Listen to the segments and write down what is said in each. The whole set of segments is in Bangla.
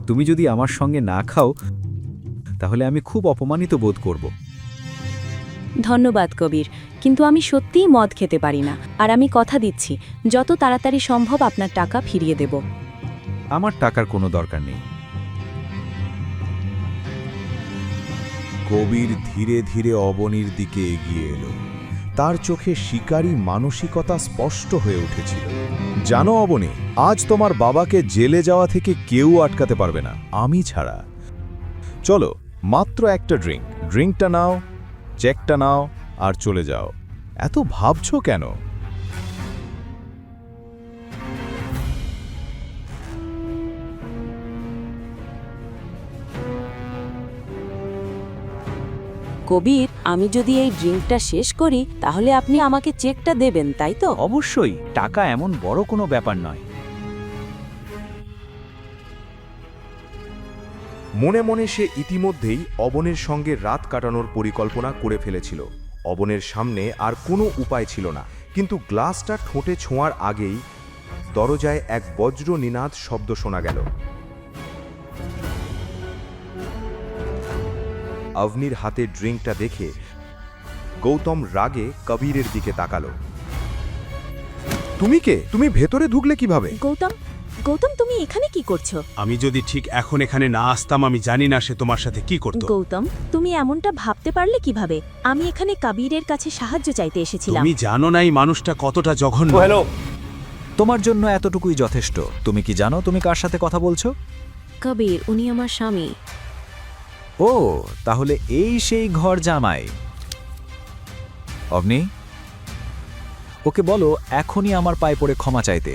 তুমি যদি আমার সঙ্গে না খাও তাহলে আমি খুব অপমানিত বোধ করব। ধন্যবাদ কবির, কিন্তু আমি সত্যিই মদ খেতে পারি না, আর আমি কথা দিচ্ছি যত তাড়াতাড়ি সম্ভব আপনার টাকা ফিরিয়ে দেব। আমার টাকার কোনো দরকার নেই। কবির ধীরে ধীরে অবনীর দিকে এগিয়ে এলো। তার চোখে শিকারী মানসিকতা স্পষ্ট হয়ে উঠেছিল। জানো অবনী, আজ তোমার বাবাকে জেলে যাওয়া থেকে কেউ আটকাতে পারবে না, আমি ছাড়া। চলো, মাত্র একটা ড্রিঙ্কটা নাও, চেকটা নাও আর চলে যাও। এত ভাবছো কেন? কবির, আমি যদি এই ড্রিঙ্কটা শেষ করি তাহলে আপনি আমাকে চেকটা দেবেন, তাই তো? অবশ্যই, টাকা এমন বড় কোনো ব্যাপার নয়। মনে মনে সে ইতিমধ্যেই অবনের সঙ্গে রাত কাটানোর পরিকল্পনা করে ফেলেছিল। অবনের সামনে আর কোনো উপায় ছিল না, কিন্তু গ্লাসটা ঠোঁটে ছোঁয়ার আগেই দরজায় এক বজ্র নিনাদ শব্দ শোনা গেল। অবনীর হাতে ড্রিঙ্কটা দেখে গৌতম রাগে কবিরের দিকে তাকালো। তুমি কে? তুমি ভেতরে ঢুকলে কিভাবে? গৌতম, গৌতম, তুমি এখানে কি করছো? আমি যদি ঠিক এখন এখানে না আসতাম, আমি জানি না সে তোমার সাথে কি করত। গৌতম, তুমি এমনটা ভাবতে পারলে কিভাবে? আমি এখানে কবিরের কাছে সাহায্য চাইতে এসেছিলাম। তুমি জানো না এই মানুষটা কতটা জঘন্য। হ্যালো, তোমার জন্য এতটুকুই যথেষ্ট। তুমি কি জানো তুমি কার সাথে কথা বলছো? কবির, উনি আমার স্বামী। ও, তাহলে এই সেই ঘর জামাই। অবনী, ওকে বলো এখনই আমার পায়ে পড়ে ক্ষমা চাইতে,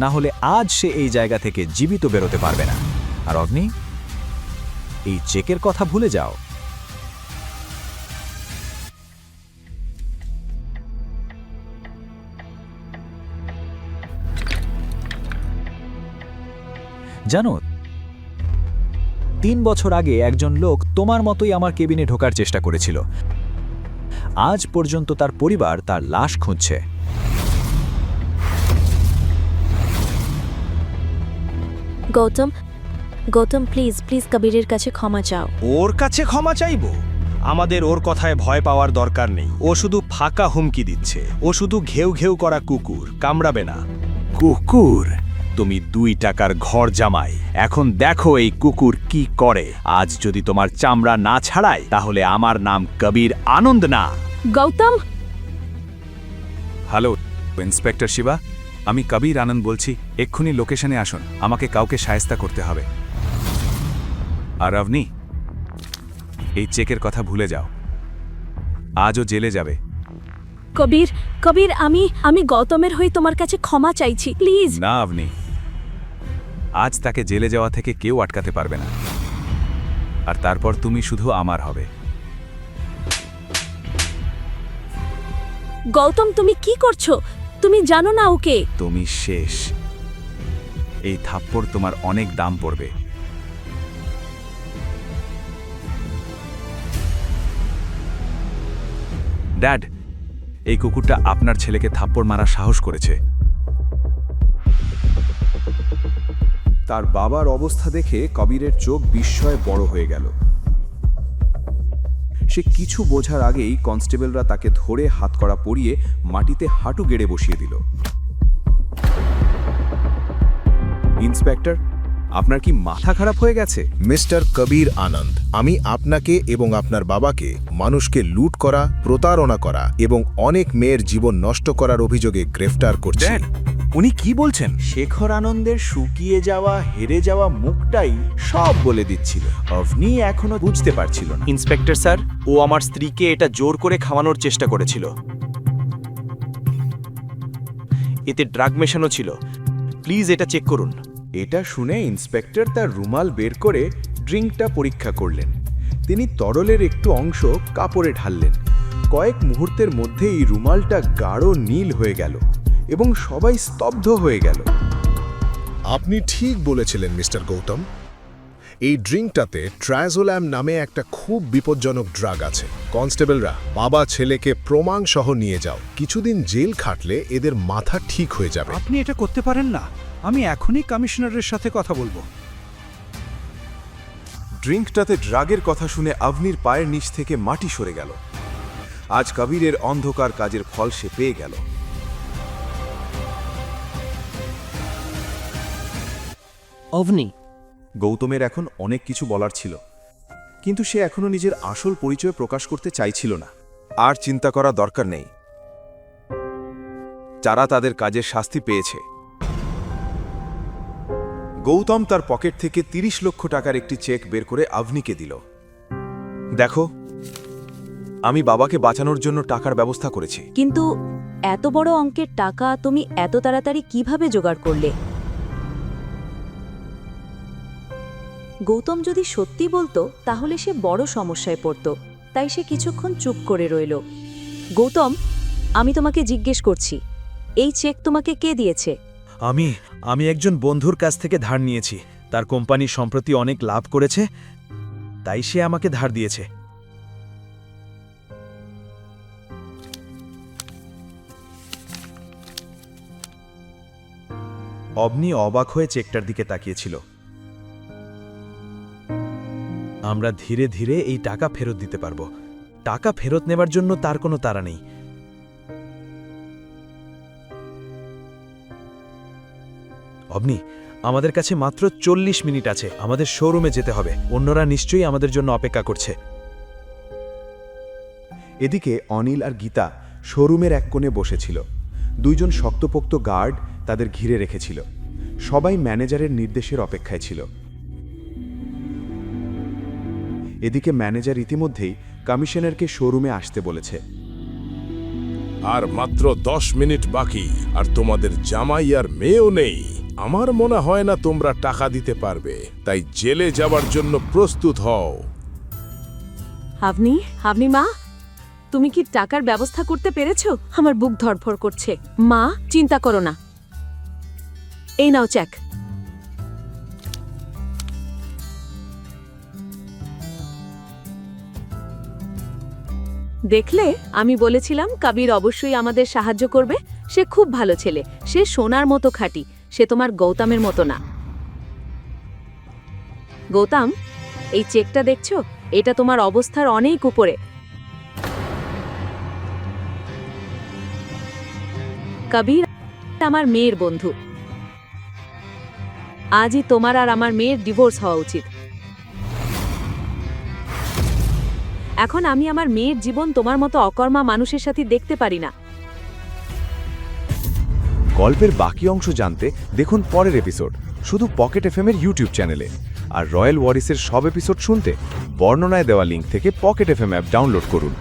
না হলে আজ সে এই জায়গা থেকে জীবিত বেরোতে পারবে না। আর অগ্নি, এই চেকের কথা ভুলে যাও। জানো, 3 বছর আগে একজন লোক তোমার মতোই আমার কেবিনে ঢোকার চেষ্টা করেছিল। আজ পর্যন্ত তার পরিবার তার লাশ খুঁজছে। গৌতম, গৌতম, প্লিজ প্লিজ কবিরের কাছে ক্ষমা চাও। ওর কাছে ক্ষমা চাইবো? আমাদের ওর কথায় ভয় পাওয়ার দরকার নেই। ও শুধু ফাঁকা হুমকি দিচ্ছে। ও শুধু ঘেউ ঘেউ করা কুকুর, কামড়াবে না। কুকুর? তুমি 2 টাকার ঘর জামাই। এখন দেখো এই কুকুর কি করে। আজ যদি তোমার চামড়া না ছাড়ায় তাহলে আমার নাম কবির আনন্দ না। গৌতম! হ্যালো ইন্সপেক্টর শিবা, আমি কবির আনন্দ বলছি। এক্ষুনি লোকেশনে আসুন, আমাকে কাউকে শায়েস্তা করতে হবে। আর অবনী, এই চেকের কথা ভুলে যাও। আজও জেলে যাবে। কবির, কবির, আমি গৌতমের হয়ে তোমার কাছে ক্ষমা চাইছি, প্লিজ। না অবনী, আজ তাকে জেলে যাওয়া থেকে কেউ আটকাতে পারবে না। আর তারপর তুমি শুধু আমার হবে। গৌতম, তুমি কি করছো? তুমি জানো না ওকে? তুমি শেষ। এই থাপ্পড় তোমার অনেক দাম পড়বে। ড্যাড, এই কুকুরটা আপনার ছেলেকে থাপ্পড় মারার সাহস করেছে। তার বাবার অবস্থা দেখে কবিরের চোখ বিস্ময়ে বড় হয়ে গেল। সে কিছু বোঝার আগেই কনস্টেবলরা তাকে ধরে হাতকড়া পরিয়ে মাটিতে হাঁটু গেড়ে বসিয়ে দিল। ইন্সপেক্টর, আপনার কি মাথা খারাপ হয়ে গেছে? মিস্টার কবির আনন্দ, আমি আপনাকে এবং আপনার বাবাকে মানুষকে লুট করা, প্রতারণা করা এবং অনেক মেয়ের জীবন নষ্ট করার অভিযোগে গ্রেফতার করছি। ড্যাড, উনি কি বলছেন? শেখর আনন্দের শুকিয়ে যাওয়া, হেরে যাওয়া মুখটাই সব বলে দিচ্ছিল। অবনী এখনো বুঝতে পারছিল না। ইন্সপেক্টর স্যার, ও আমার স্ত্রীকে এটা জোর করে খাওয়ানোর চেষ্টা করেছিল। এতে ড্রাগ মেশানো ছিল। প্লিজ এটা চেক করুন। এটা শুনে ইন্সপেক্টর তার রুমাল বের করে ড্রিঙ্কটা পরীক্ষা করলেন। তিনি তরলের একটু অংশ কাপড়ে ঢাললেন। কয়েক মুহূর্তের মধ্যেই রুমালটা গাঢ় নীল হয়ে গেল এবং সবাই স্তব্ধ হয়ে গেল। আপনি ঠিক বলেছিলেন মিস্টার গৌতম। এই ড্রিঙ্কটাতে ট্রায়াজোল্যাম নামে একটা খুব বিপজ্জনক ড্রাগ আছে। কনস্টেবলরা বাবা ছেলেকে প্রমাণ সহ নিয়ে যাও। কিছুদিন জেল খাটলে এদের মাথা ঠিক হয়ে যাবে। আপনি এটা করতে পারেন না। আমি এখনই কমিশনারের সাথে কথা বলবো। ড্রিঙ্কটাতে ড্রাগের কথা শুনে আভনির পায়ের নিচ থেকে মাটি সরে গেল। আজ কবিরের অন্ধকার কাজের ফল সে পেয়ে গেল। অভনি, গৌতমের এখন অনেক কিছু বলার ছিল, কিন্তু সে এখনো নিজের আসল পরিচয় প্রকাশ করতে চাইছিল না। আর চিন্তা করা দরকার নেই, যারা তাদের কাজের শাস্তি পেয়েছে। গৌতম তার পকেট থেকে ৩০ লক্ষ টাকার একটি চেক বের করে আভনিকে দিল। দেখো, আমি বাবাকে বাঁচানোর জন্য টাকার ব্যবস্থা করেছি। কিন্তু এত বড় অঙ্কের টাকা তুমি এত তাড়াতাড়ি কিভাবে জোগাড় করলে? গৌতম যদি সত্যি বলতো তাহলে সে বড় সমস্যায় পড়ত, তাই সে কিছুক্ষণ চুপ করে রইল। গৌতম, আমি তোমাকে জিজ্ঞেস করছি, এই চেক তোমাকে কে দিয়েছে? আমি একজন বন্ধুর কাছ থেকে ধার নিয়েছি। তার কোম্পানি সম্প্রতি অনেক লাভ করেছে, তাই সে আমাকে ধার দিয়েছে। অবনি অবাক হয়ে চেকটার দিকে তাকিয়েছিল। আমরা ধীরে ধীরে এই টাকা ফেরত দিতে পারব। টাকা ফেরত নেবার জন্য তার কোনো তাড়া নেই। অবনি, আমাদের কাছে মাত্র ৪০ মিনিট আছে। আমাদের শোরুমে যেতে হবে, অন্যরা নিশ্চয়ই আমাদের জন্য অপেক্ষা করছে। এদিকে অনিল আর গীতা শোরুমের এক কোণে বসেছিল। দুইজন শক্তপোক্ত গার্ড তাদের ঘিরে রেখেছিল। সবাই ম্যানেজারের নির্দেশের অপেক্ষায় ছিল। এদিকে ম্যানেজার ইতিমধ্যেই কমিশনারকে শোরুমে আসতে বলেছে। আর মাত্র 10 মিনিট বাকি, আর তোমাদের জামাই আর মেয়েও নেই। আমার মনে হয় না তোমরা টাকা দিতে পারবে, তাই জেলে যাবার জন্য প্রস্তুত হও। আপনি মা, তুমি কি টাকার ব্যবস্থা করতে পেরেছো? আমার বুক ধড়ফড় করছে। মা, চিন্তা করো না, এই নাও চেক। দেখলে, আমি বলেছিলাম কবির অবশ্যই আমাদের সাহায্য করবে। সে খুব ভালো ছেলে, সে সোনার মতো খাঁটি। সে তোমার গৌতমের মতো না। গৌতম, এই চেকটা দেখছো? এটা তোমার অবস্থার অনেক উপরে। কবির আমার মেয়ের বন্ধু। আজই তোমার আর আমার মেয়ের ডিভোর্স হওয়া উচিত। এখন আমি আমার মেয়ের জীবন তোমার মতো অকর্মা মানুষের সাথে দেখতে পারি না। গল্পের বাকি অংশ জানতে দেখুন পরের এপিসোড শুধু পকেট এফএম-এর ইউটিউব চ্যানেলে। আর রয়্যাল ওয়ারিসের সব এপিসোড শুনতে বর্ণনায় দেওয়া লিঙ্ক থেকে পকেট এফএম অ্যাপ ডাউনলোড করুন।